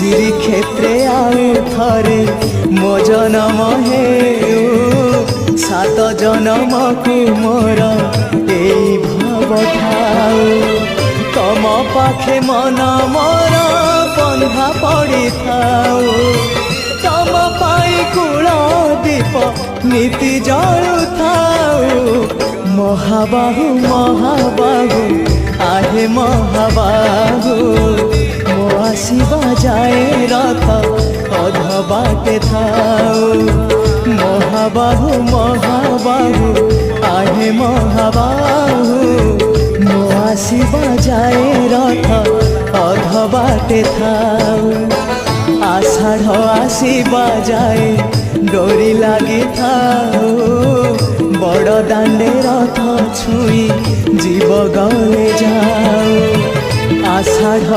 শ্রীক্ষেত্রে আউ থরে মো জনম হেউ সাত জনমকু মোর এই ভাব ঠাউ তম পাখে মন মোর বন্ধা পড়ি থাউ তম পাই কূল দীপ নীতি জলু থাউ মহাবাহু মহাবাহু आहे মহাবাহু মো আসিবা যায় রথ অধ বাটে থাউ মহাবাহু মহাবাহু आहे মহাবাহু মো আসিবা যায় রথ অধ বাটে থাউ আষাঢ় আসিবা যায় ডোরি লাগি থাউ বড় দাণ্ডে রথ ছুঁই জীব গলে যাও আষাঢ়